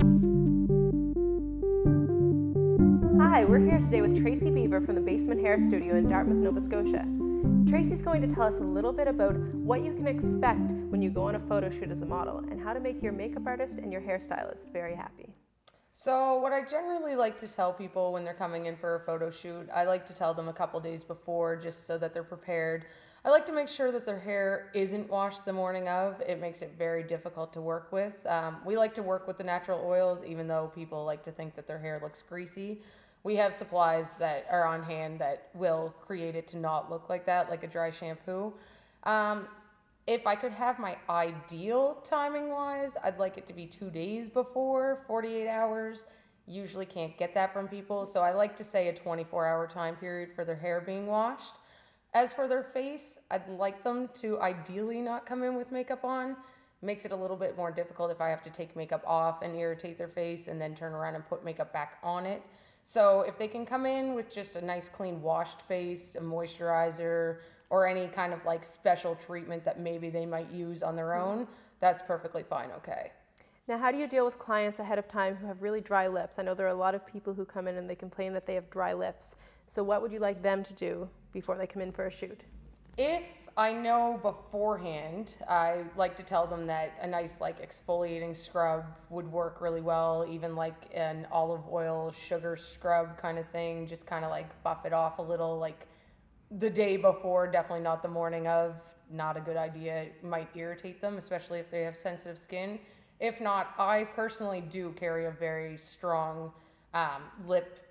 Hi, we're here today with Tracy Beaver from the Basement Hair Studio in Dartmouth, Nova Scotia. Tracy's going to tell us a little bit about what you can expect when you go on a photo shoot as a model and how to make your makeup artist and your hairstylist very happy. So what I generally like to tell people when they're coming in for a photo shoot, I like to tell them a couple days before just so that they're prepared. I like to make sure that their hair isn't washed the morning of. It makes it very difficult to work with. We like to work with the natural oils, even though people like to think that their hair looks greasy. We have supplies that are on hand that will create it to not look like that, like a dry shampoo. If I could have my ideal timing wise, I'd like it to be 2 days before, 48 hours. Usually can't get that from people, so I like to say a 24-hour time period for their hair being washed. As for their face, I'd like them to ideally not come in with makeup on. Makes it a little bit more difficult if I have to take makeup off and irritate their face and then turn around and put makeup back on it. So if they can come in with just a nice clean washed face, a moisturizer, or any kind of like special treatment that maybe they might use on their own, that's perfectly fine, okay. Now, how do you deal with clients ahead of time who have really dry lips? I know there are a lot of people who come in and they complain that they have dry lips. So what would you like them to do before they come in for a shoot? If I know beforehand, I like to tell them that a nice like exfoliating scrub would work really well, even like an olive oil sugar scrub kind of thing, just kind of like buff it off a little, like the day before, definitely not the morning of. Not a good idea. It might irritate them, especially if they have sensitive skin. If not, I personally do carry a very strong lip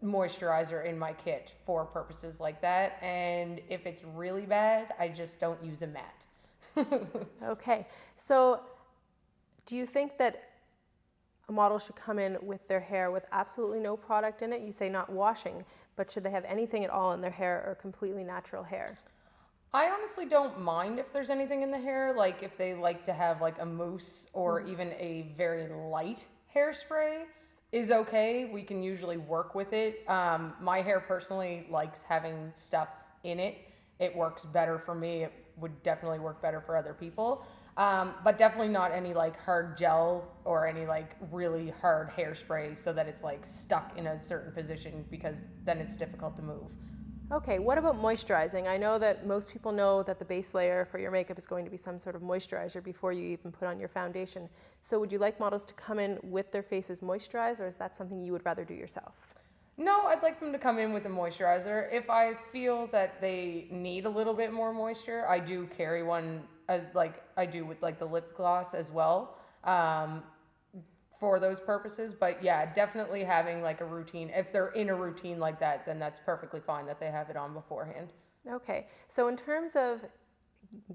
moisturizer in my kit for purposes like that, and if it's really bad, I just don't use a matte. Okay, so do you think that a model should come in with their hair with absolutely no product in it? You say not washing, but should they have anything at all in their hair or completely natural hair? I honestly don't mind if there's anything in the hair, like if they like to have like a mousse or even a very light hairspray is okay. We can usually work with it. My hair personally likes having stuff in it. It works better for me. It would definitely work better for other people. But definitely not any like hard gel or any like really hard hairspray so that it's like stuck in a certain position, because then it's difficult to move. Okay, what about moisturizing? I know that most people know that the base layer for your makeup is going to be some sort of moisturizer before you even put on your foundation. So would you like models to come in with their faces moisturized, or is that something you would rather do yourself? No, I'd like them to come in with a moisturizer. If I feel that they need a little bit more moisture, I do carry one, as like I do with like the lip gloss as well. For those purposes. But yeah, definitely having like a routine. If they're in a routine like that, then that's perfectly fine that they have it on beforehand. Okay, so in terms of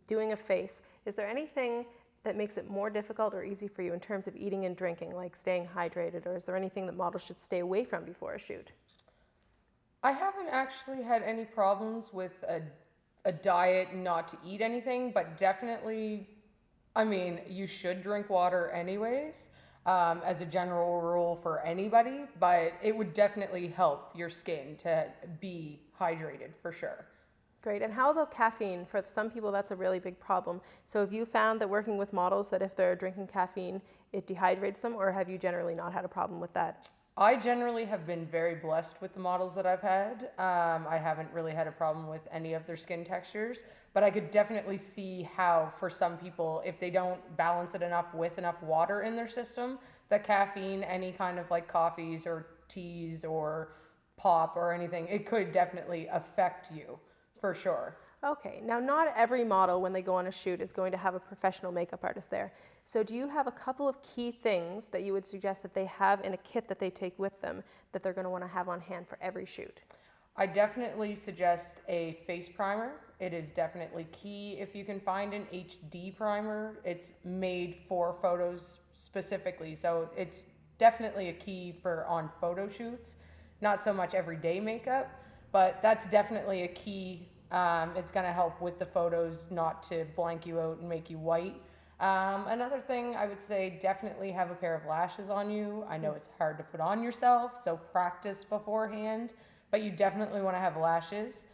doing a face, is there anything that makes it more difficult or easy for you in terms of eating and drinking, like staying hydrated, or is there anything that models should stay away from before a shoot? I haven't actually had any problems with a diet not to eat anything, but definitely, I mean, you should drink water anyways. As a general rule for anybody, but it would definitely help your skin to be hydrated for sure. Great, and how about caffeine? For some people, that's a really big problem. So have you found that working with models that if they're drinking caffeine, it dehydrates them, or have you generally not had a problem with that? I generally have been very blessed with the models that I've had. I haven't really had a problem with any of their skin textures, but I could definitely see how for some people, if they don't balance it enough with enough water in their system, the caffeine, any kind of like coffees or teas or pop or anything, it could definitely affect you for sure. Okay, now not every model when they go on a shoot is going to have a professional makeup artist there. So do you have a couple of key things that you would suggest that they have in a kit that they take with them that they're going to want to have on hand for every shoot? I definitely suggest a face primer. It is definitely key if you can find an HD primer. It's made for photos specifically, so it's definitely a key for on photo shoots. Not so much everyday makeup, but that's definitely a key. It's going to help with the photos not to blank you out and make you white. Another thing I would say, definitely have a pair of lashes on you. I know it's hard to put on yourself, so practice beforehand, but you definitely want to have lashes.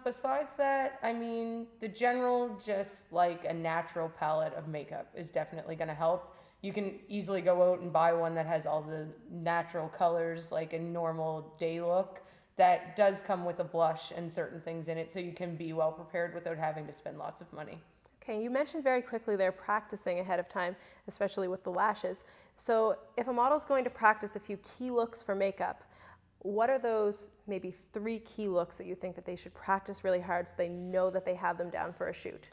Besides that, I mean, the general, just like a natural palette of makeup is definitely going to help. You can easily go out and buy one that has all the natural colors, like a normal day look, that does come with a blush and certain things in it, so you can be well prepared without having to spend lots of money. Okay, you mentioned very quickly they're practicing ahead of time, especially with the lashes. So if a model's going to practice a few key looks for makeup, what are those maybe 3 key looks that you think that they should practice really hard so they know that they have them down for a shoot?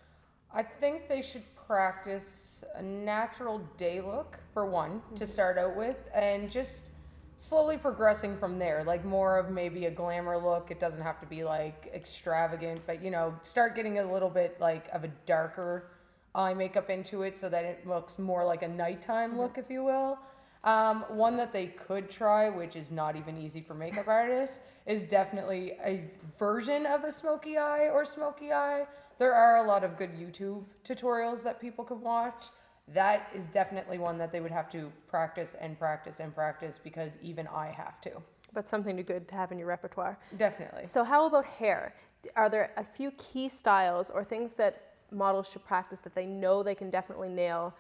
I think they should practice a natural day look for one to start out with, and just slowly progressing from there, like more of maybe a glamour look. It doesn't have to be like extravagant, but you know, start getting a little bit like of a darker eye makeup into it so that it looks more like a nighttime look, if you will. One that they could try, which is not even easy for makeup artists, is definitely a version of a smoky eye or smoky eye. There are a lot of good YouTube tutorials that people can watch. That is definitely one that they would have to practice and practice and practice, because even I have to. But something good to have in your repertoire. Definitely. So how about hair? Are there a few key styles or things that models should practice that they know they can definitely nail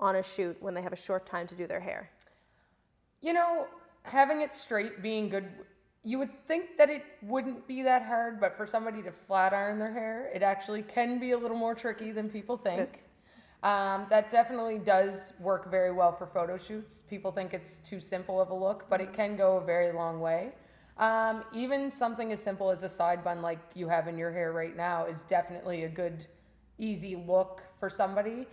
on a shoot when they have a short time to do their hair? You know, having it straight, being good, you would think that it wouldn't be that hard, but for somebody to flat iron their hair, it actually can be a little more tricky than people think. That definitely does work very well for photo shoots. People think it's too simple of a look, but it can go a very long way. Even something as simple as a side bun like you have in your hair right now is definitely a good, easy look for somebody.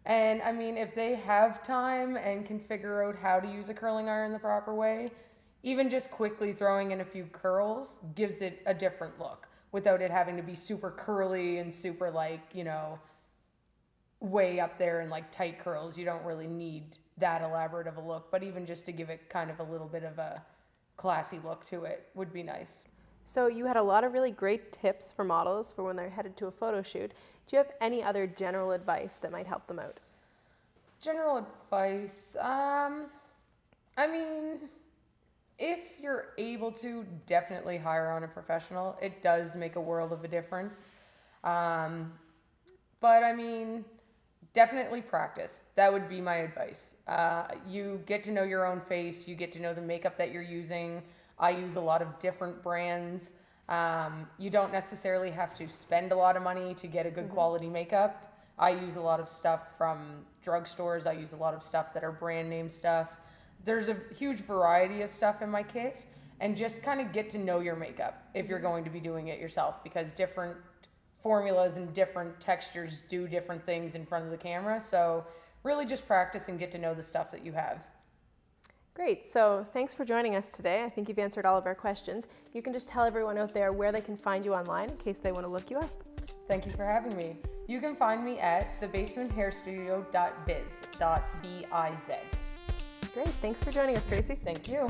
And I mean, if they have time and can figure out how to use a curling iron the proper way, even just quickly throwing in a few curls gives it a different look without it having to be super curly and super like, you know, way up there in like tight curls. You don't really need that elaborate of a look, but even just to give it kind of a little bit of a classy look to it would be nice. So you had a lot of really great tips for models for when they're headed to a photo shoot. Do you have any other general advice that might help them out? General advice, I mean, if you're able to, definitely hire on a professional. It does make a world of a difference. But I mean, definitely practice. That would be my advice. You get to know your own face. You get to know the makeup that you're using. I use a lot of different brands. You don't necessarily have to spend a lot of money to get a good quality makeup. I use a lot of stuff from drugstores. I use a lot of stuff that are brand name stuff. There's a huge variety of stuff in my kit, and just kind of get to know your makeup if you're going to be doing it yourself, because different formulas and different textures do different things in front of the camera. So really just practice and get to know the stuff that you have. Great, so thanks for joining us today. I think you've answered all of our questions. You can just tell everyone out there where they can find you online in case they want to look you up. Thank you for having me. You can find me at thebasementhairstudio.biz. B-I-Z. Great, thanks for joining us, Tracy. Thank you.